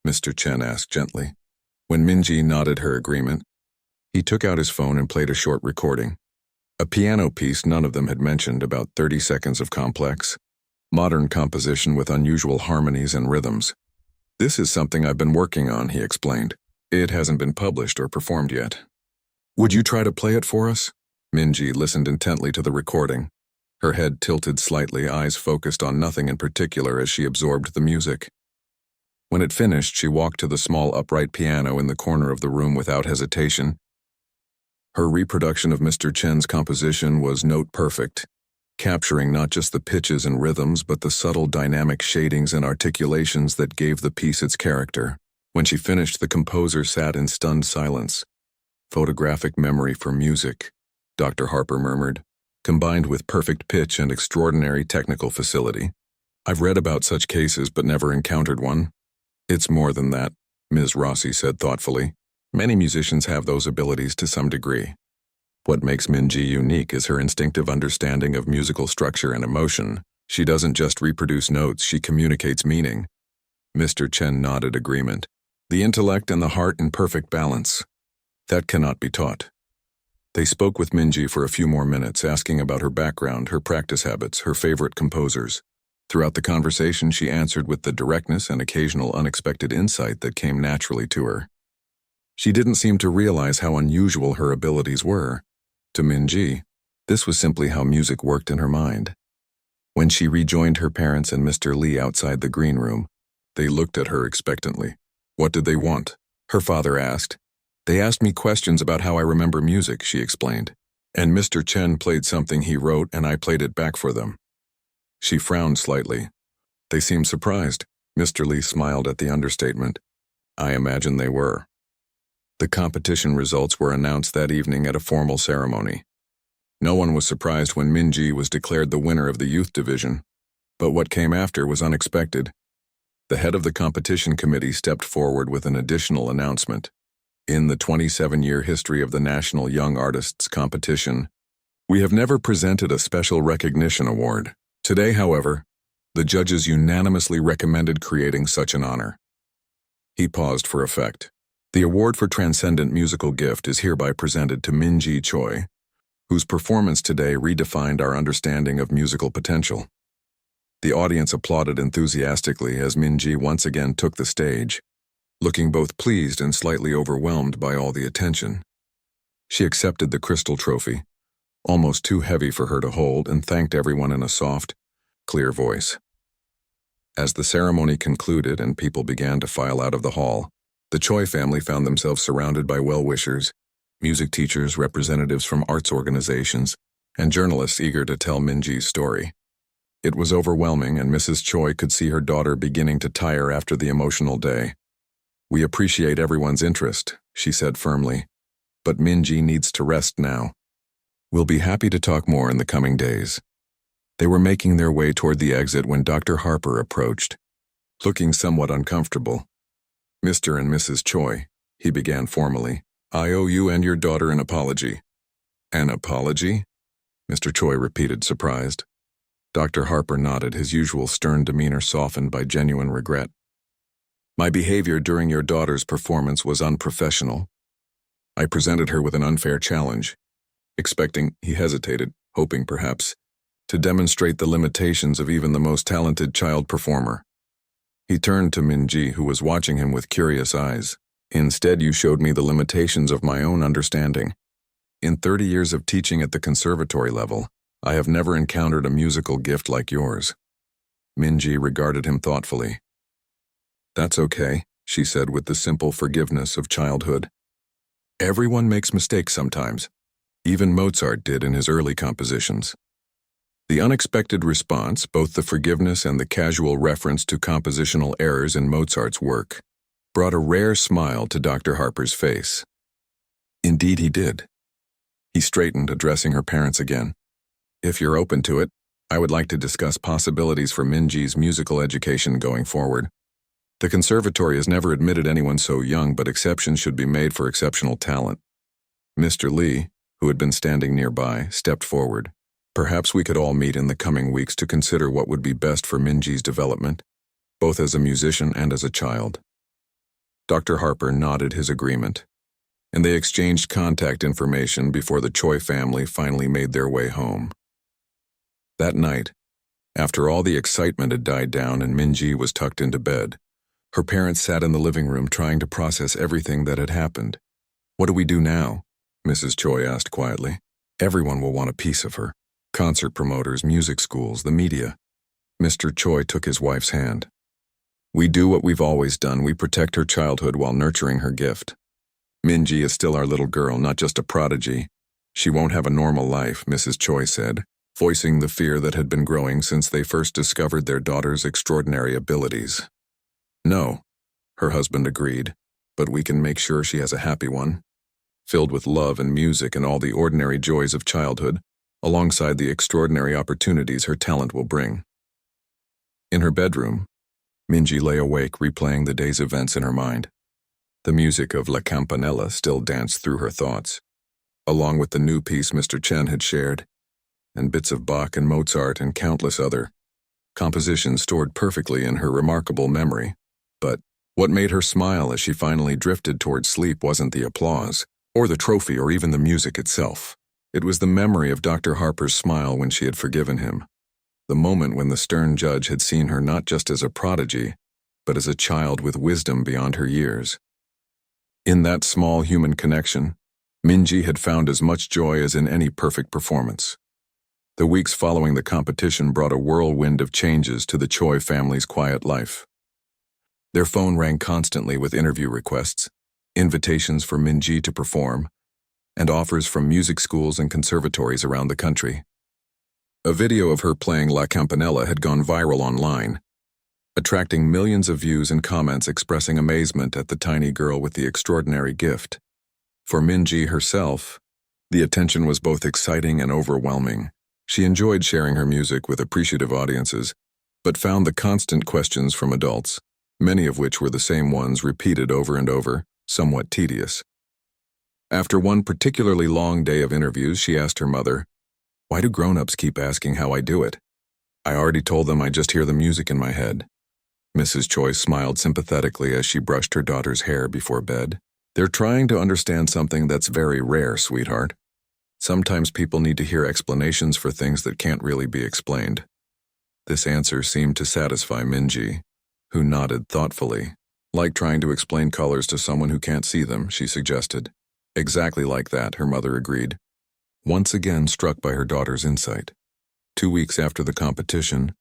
Mr. Chen asked gently. When Minji nodded her agreement, he took out his phone and played a short recording. A piano piece none of them had mentioned, about 30 seconds of complex, modern composition with unusual harmonies and rhythms. "This is something I've been working on," he explained. "It hasn't been published or performed yet." "Would you try to play it for us?" Minji listened intently to the recording, her head tilted slightly, eyes focused on nothing in particular as she absorbed the music. When it finished, she walked to the small upright piano in the corner of the room without hesitation. Her reproduction of Mr. Chen's composition was note-perfect, capturing not just the pitches and rhythms but the subtle dynamic shadings and articulations that gave the piece its character. When she finished, the composer sat in stunned silence. "Photographic memory for music," Dr. Harper murmured, "combined with perfect pitch and extraordinary technical facility. I've read about such cases but never encountered one." "It's more than that," Ms. Rossi said thoughtfully. "Many musicians have those abilities to some degree. What makes Minji unique is her instinctive understanding of musical structure and emotion. She doesn't just reproduce notes, she communicates meaning." Mr. Chen nodded agreement. "The intellect and the heart in perfect balance. That cannot be taught." They spoke with Minji for a few more minutes, asking about her background, her practice habits, her favorite composers. Throughout the conversation, she answered with the directness and occasional unexpected insight that came naturally to her. She didn't seem to realize how unusual her abilities were. To Minji, this was simply how music worked in her mind. When she rejoined her parents and Mr. Lee outside the green room, they looked at her expectantly. "What did they want?" her father asked. "They asked me questions about how I remember music," she explained. "And Mr. Chen played something he wrote and I played it back for them." She frowned slightly. "They seemed surprised." Mr. Lee smiled at the understatement. "I imagine they were." The competition results were announced that evening at a formal ceremony. No one was surprised when Minji was declared the winner of the youth division, but what came after was unexpected. The head of the competition committee stepped forward with an additional announcement. "In the 27-year history of the National Young Artists Competition, we have never presented a special recognition award. Today, however, the judges unanimously recommended creating such an honor." He paused for effect. "The award for transcendent musical gift is hereby presented to Minji Choi, whose performance today redefined our understanding of musical potential." The audience applauded enthusiastically as Minji once again took the stage, looking both pleased and slightly overwhelmed by all the attention. She accepted the crystal trophy, almost too heavy for her to hold, and thanked everyone in a soft, clear voice. As the ceremony concluded and people began to file out of the hall, the Choi family found themselves surrounded by well-wishers, music teachers, representatives from arts organizations, and journalists eager to tell Minji's story. It was overwhelming, and Mrs. Choi could see her daughter beginning to tire after the emotional day. "We appreciate everyone's interest," she said firmly, "but Minji needs to rest now. We'll be happy to talk more in the coming days." They were making their way toward the exit when Dr. Harper approached, looking somewhat uncomfortable. "Mr. and Mrs. Choi," he began formally, "I owe you and your daughter an apology." "An apology?" Mr. Choi repeated, surprised. Dr. Harper nodded, his usual stern demeanor softened by genuine regret. "My behavior during your daughter's performance was unprofessional. I presented her with an unfair challenge, expecting," he hesitated, hoping perhaps, "to demonstrate the limitations of even the most talented child performer." He turned to Minji, who was watching him with curious eyes. "Instead, you showed me the limitations of my own understanding. In 30 years of teaching at the conservatory level, I have never encountered a musical gift like yours." Minji regarded him thoughtfully. "That's okay," she said with the simple forgiveness of childhood. "Everyone makes mistakes sometimes. Even Mozart did in his early compositions." The unexpected response, both the forgiveness and the casual reference to compositional errors in Mozart's work, brought a rare smile to Dr. Harper's face. "Indeed he did." He straightened, addressing her parents again. "If you're open to it, I would like to discuss possibilities for Minji's musical education going forward. The conservatory has never admitted anyone so young, but exceptions should be made for exceptional talent." Mr. Lee, who had been standing nearby, stepped forward. "Perhaps we could all meet in the coming weeks to consider what would be best for Minji's development, both as a musician and as a child." Dr. Harper nodded his agreement, and they exchanged contact information before the Choi family finally made their way home. That night, after all the excitement had died down and Minji was tucked into bed, her parents sat in the living room trying to process everything that had happened. "What do we do now?" Mrs. Choi asked quietly. "Everyone will want a piece of her. Concert promoters, music schools, the media." Mr. Choi took his wife's hand. "We do what we've always done. We protect her childhood while nurturing her gift." Minji is still our little girl, not just a prodigy. She won't have a normal life, Mrs. Choi said, voicing the fear that had been growing since they first discovered their daughter's extraordinary abilities. No, her husband agreed, but we can make sure she has a happy one, filled with love and music and all the ordinary joys of childhood, alongside the extraordinary opportunities her talent will bring. In her bedroom, Minji lay awake replaying the day's events in her mind. The music of La Campanella still danced through her thoughts, along with the new piece Mr. Chen had shared, and bits of Bach and Mozart and countless other compositions stored perfectly in her remarkable memory. But what made her smile as she finally drifted towards sleep wasn't the applause, or the trophy, or even the music itself. It was the memory of Dr. Harper's smile when she had forgiven him. The moment when the stern judge had seen her not just as a prodigy, but as a child with wisdom beyond her years. In that small human connection, Minji had found as much joy as in any perfect performance. The weeks following the competition brought a whirlwind of changes to the Choi family's quiet life. Their phone rang constantly with interview requests, invitations for Minji to perform, and offers from music schools and conservatories around the country. A video of her playing La Campanella had gone viral online, attracting millions of views and comments expressing amazement at the tiny girl with the extraordinary gift. For Minji herself, the attention was both exciting and overwhelming. She enjoyed sharing her music with appreciative audiences, but found the constant questions from adults, many of which were the same ones repeated over and over, somewhat tedious. After one particularly long day of interviews, she asked her mother, "Why do grown-ups keep asking how I do it? I already told them I just hear the music in my head." Mrs. Choi smiled sympathetically as she brushed her daughter's hair before bed. "They're trying to understand something that's very rare, sweetheart. Sometimes people need to hear explanations for things that can't really be explained." This answer seemed to satisfy Minji, who nodded thoughtfully. "Like trying to explain colors to someone who can't see them," she suggested. "Exactly like that," her mother agreed, once again struck by her daughter's insight. 2 weeks after the competition,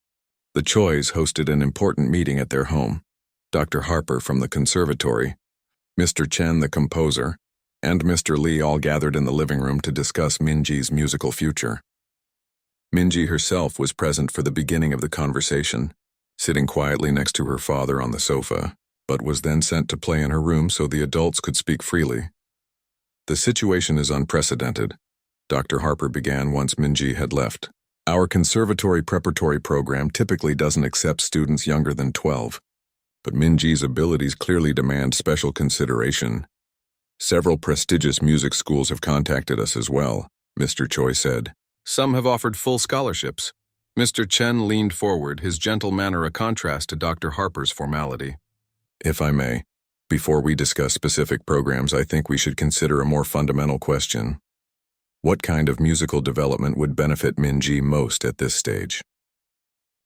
the Chois hosted an important meeting at their home. Dr. Harper from the conservatory, Mr. Chen the composer, and Mr. Lee all gathered in the living room to discuss Minji's musical future. Minji herself was present for the beginning of the conversation, sitting quietly next to her father on the sofa, but was then sent to play in her room so the adults could speak freely. "The situation is unprecedented," Dr. Harper began once Minji had left. "Our conservatory preparatory program typically doesn't accept students younger than 12, but Minji's abilities clearly demand special consideration. Several prestigious music schools have contacted us as well," Mr. Choi said. "Some have offered full scholarships." Mr. Chen leaned forward, his gentle manner a contrast to Dr. Harper's formality. "If I may, before we discuss specific programs, I think we should consider a more fundamental question. What kind of musical development would benefit Minji most at this stage?"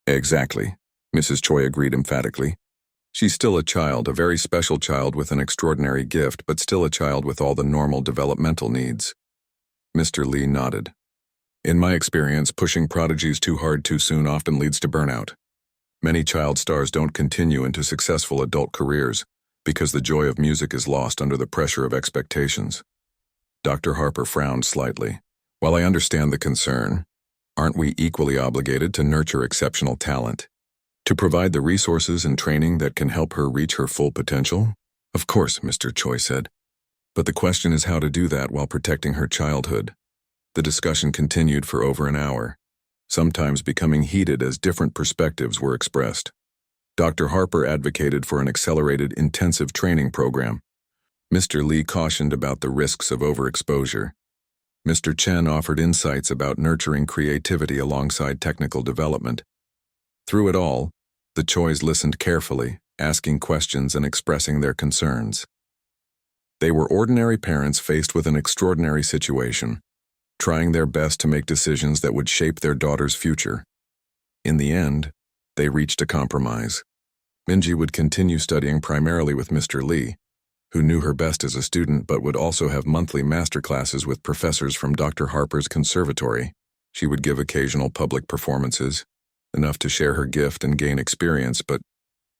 "Exactly," Mrs. Choi agreed emphatically. "She's still a child, a very special child with an extraordinary gift, but still a child with all the normal developmental needs." Mr. Lee nodded. "In my experience, pushing prodigies too hard too soon often leads to burnout. Many child stars don't continue into successful adult careers because the joy of music is lost under the pressure of expectations." Dr. Harper frowned slightly. "While I understand the concern, aren't we equally obligated to nurture exceptional talent? To provide the resources and training that can help her reach her full potential?" "Of course," Mr. Choi said. "But the question is how to do that while protecting her childhood." The discussion continued for over an hour, sometimes becoming heated as different perspectives were expressed. Dr. Harper advocated for an accelerated intensive training program. Mr. Lee cautioned about the risks of overexposure. Mr. Chen offered insights about nurturing creativity alongside technical development. Through it all, the Chois listened carefully, asking questions and expressing their concerns. They were ordinary parents faced with an extraordinary situation, trying their best to make decisions that would shape their daughter's future. In the end, they reached a compromise. Minji would continue studying primarily with Mr. Lee, who knew her best as a student but would also have monthly master classes with professors from Dr. Harper's conservatory. She would give occasional public performances, enough to share her gift and gain experience, but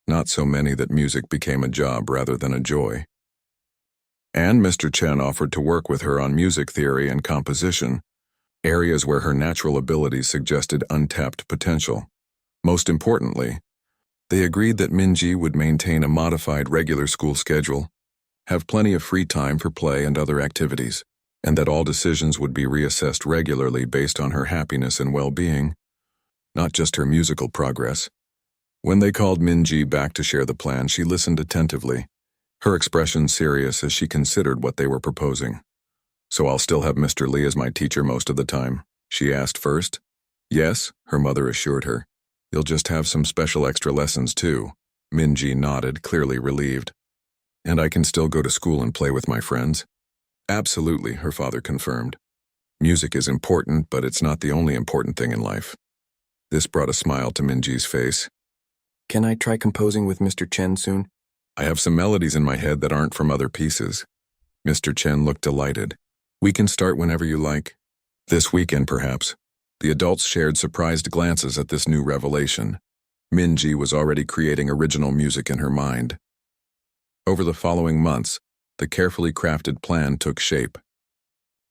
not so many that music became a job rather than a joy. And Mr. Chen offered to work with her on music theory and composition, areas where her natural abilities suggested untapped potential. Most importantly, they agreed that Minji would maintain a modified regular school schedule, have plenty of free time for play and other activities, and that all decisions would be reassessed regularly based on her happiness and well-being, not just her musical progress. When they called Minji back to share the plan, she listened attentively, her expression serious as she considered what they were proposing. "So I'll still have Mr. Lee as my teacher most of the time?" she asked first. "Yes," her mother assured her. "You'll just have some special extra lessons too." Minji nodded, clearly relieved. "And I can still go to school and play with my friends?" "Absolutely," her father confirmed. "Music is important, but it's not the only important thing in life." This brought a smile to Minji's face. Can I try composing with Mr. Chen soon? "I have some melodies in my head that aren't from other pieces." Mr. Chen looked delighted. "We can start whenever you like. This weekend, perhaps." The adults shared surprised glances at this new revelation. Minji was already creating original music in her mind. Over the following months, the carefully crafted plan took shape.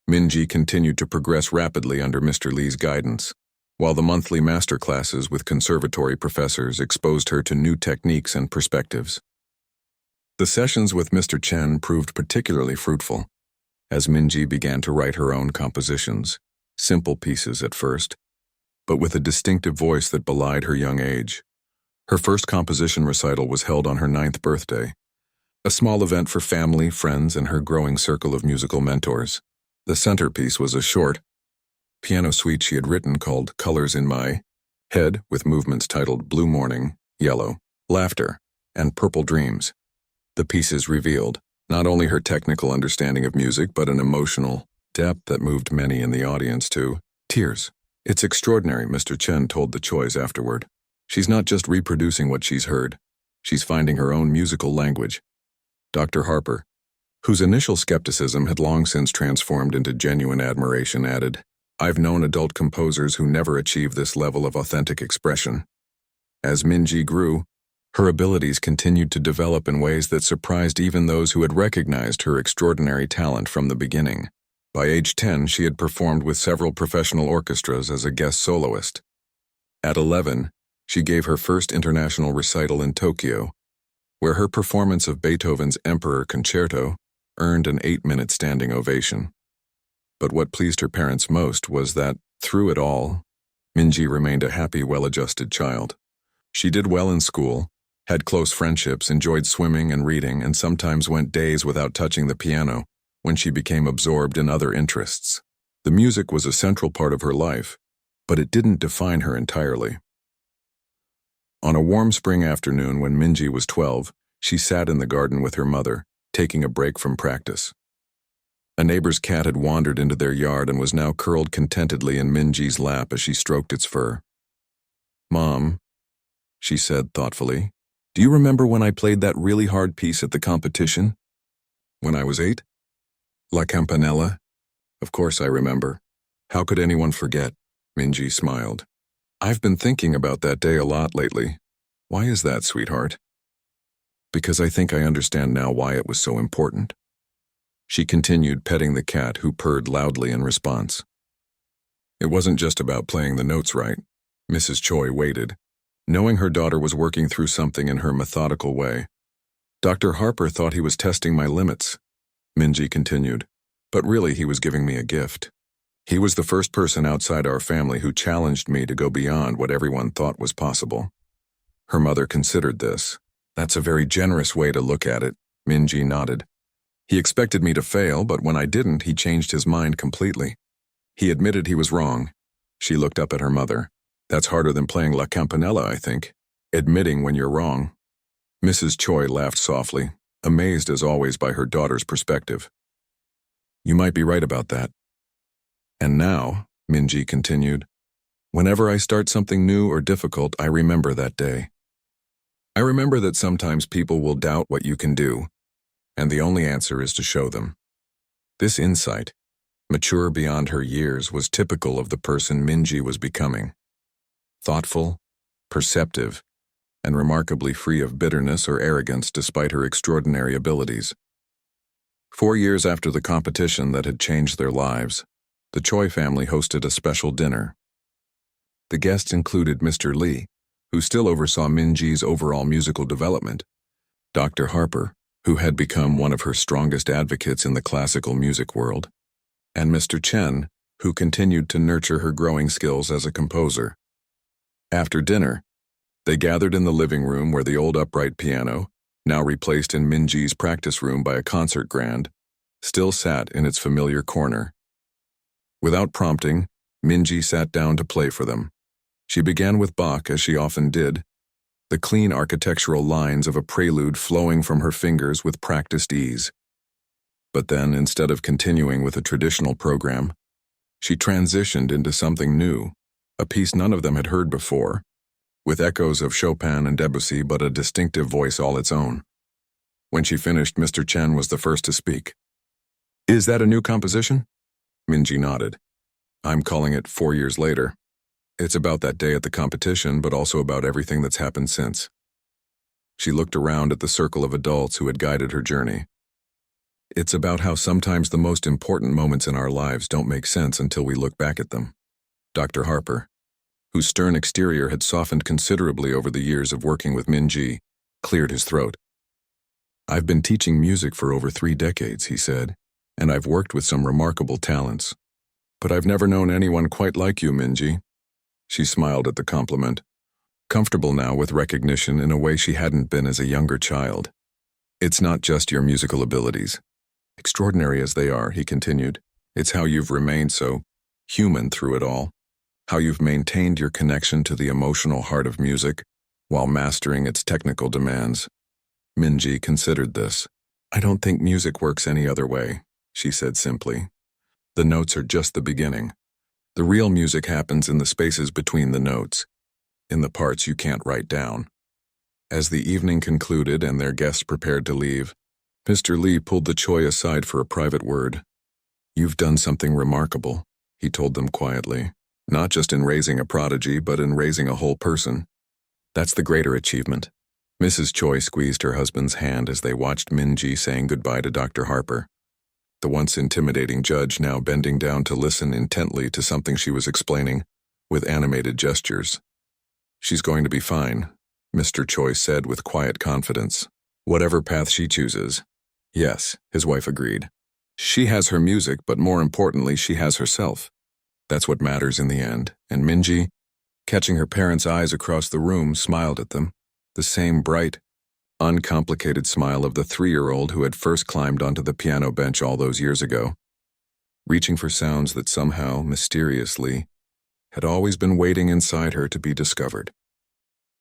Minji continued to progress rapidly under Mr. Lee's guidance, while the monthly master classes with conservatory professors exposed her to new techniques and perspectives. The sessions with Mr. Chen proved particularly fruitful, as Minji began to write her own compositions, simple pieces at first, but with a distinctive voice that belied her young age. Her first composition recital was held on her 9th birthday, a small event for family, friends, and her growing circle of musical mentors. The centerpiece was a short piano suite she had written called Colors in My Head, with movements titled Blue Morning, Yellow, Laughter, and Purple Dreams. The pieces revealed not only her technical understanding of music, but an emotional depth that moved many in the audience to tears. "It's extraordinary," Mr. Chen told the Chois afterward. "She's not just reproducing what she's heard. She's finding her own musical language." Dr. Harper, whose initial skepticism had long since transformed into genuine admiration, added, "I've known adult composers who never achieved this level of authentic expression." As Minji grew, her abilities continued to develop in ways that surprised even those who had recognized her extraordinary talent from the beginning. By age 10, she had performed with several professional orchestras as a guest soloist. At 11, she gave her first international recital in Tokyo, where her performance of Beethoven's Emperor Concerto earned an 8-minute standing ovation. But what pleased her parents most was that, through it all, Minji remained a happy, well-adjusted child. She did well in school, had close friendships, enjoyed swimming and reading, and sometimes went days without touching the piano when she became absorbed in other interests. The music was a central part of her life, but it didn't define her entirely. On a warm spring afternoon when Minji was 12, she sat in the garden with her mother, taking a break from practice. A neighbor's cat had wandered into their yard and was now curled contentedly in Minji's lap as she stroked its fur. "Mom," she said thoughtfully, "do you remember when I played that really hard piece at the competition? When I was 8? La Campanella? Of course I remember. How could anyone forget?" Minji smiled. "I've been thinking about that day a lot lately. Why is that, sweetheart?" "Because I think I understand now why it was so important." She continued, petting the cat, who purred loudly in response. It wasn't just about playing the notes right. Mrs. Choi waited, knowing her daughter was working through something in her methodical way. "Dr. Harper thought he was testing my limits," Minji continued, "but really he was giving me a gift. He was the first person outside our family who challenged me to go beyond what everyone thought was possible." Her mother considered this. "That's a very generous way to look at it," Minji nodded. "He expected me to fail, but when I didn't, he changed his mind completely. He admitted he was wrong." She looked up at her mother. "That's harder than playing La Campanella, I think. Admitting when you're wrong." Mrs. Choi laughed softly, amazed as always by her daughter's perspective. "You might be right about that. And now," Minji continued, "whenever I start something new or difficult, I remember that day. I remember that sometimes people will doubt what you can do, and the only answer is to show them." This insight, mature beyond her years, was typical of the person Minji was becoming. Thoughtful, perceptive, and remarkably free of bitterness or arrogance despite her extraordinary abilities. 4 years after the competition that had changed their lives, the Choi family hosted a special dinner. The guests included Mr. Lee, who still oversaw Minji's overall musical development, Dr. Harper, who had become one of her strongest advocates in the classical music world, and Mr. Chen, who continued to nurture her growing skills as a composer. After dinner, they gathered in the living room where the old upright piano, now replaced in Minji's practice room by a concert grand, still sat in its familiar corner. Without prompting, Minji sat down to play for them. She began with Bach, as she often did, the clean architectural lines of a prelude flowing from her fingers with practiced ease. But then, instead of continuing with a traditional program, she transitioned into something new, a piece none of them had heard before, with echoes of Chopin and Debussy but a distinctive voice all its own. When she finished, Mr. Chen was the first to speak. "Is that a new composition?" Minji nodded. "I'm calling it 4 years later. It's about that day at the competition, but also about everything that's happened since." She looked around at the circle of adults who had guided her journey. "It's about how sometimes the most important moments in our lives don't make sense until we look back at them." Dr. Harper, whose stern exterior had softened considerably over the years of working with Minji, cleared his throat. "I've been teaching music for over 3 decades, he said, "and I've worked with some remarkable talents. But I've never known anyone quite like you, Minji." She smiled at the compliment, comfortable now with recognition in a way she hadn't been as a younger child. "It's not just your musical abilities. Extraordinary as they are," he continued, "it's how you've remained so human through it all, how you've maintained your connection to the emotional heart of music while mastering its technical demands." Minji considered this. "I don't think music works any other way," she said simply. "The notes are just the beginning. The real music happens in the spaces between the notes, in the parts you can't write down." As the evening concluded and their guests prepared to leave, Mr. Lee pulled the Choi aside for a private word. "You've done something remarkable," he told them quietly, "not just in raising a prodigy, but in raising a whole person. That's the greater achievement." Mrs. Choi squeezed her husband's hand as they watched Minji saying goodbye to Dr. Harper, the once intimidating judge now bending down to listen intently to something she was explaining, with animated gestures. "She's going to be fine," Mr. Choi said with quiet confidence. "Whatever path she chooses." "Yes," his wife agreed. "She has her music, but more importantly, she has herself. That's what matters in the end." And Minji, catching her parents' eyes across the room, smiled at them, the same bright, uncomplicated smile of the 3-year-old who had first climbed onto the piano bench all those years ago, reaching for sounds that somehow, mysteriously, had always been waiting inside her to be discovered.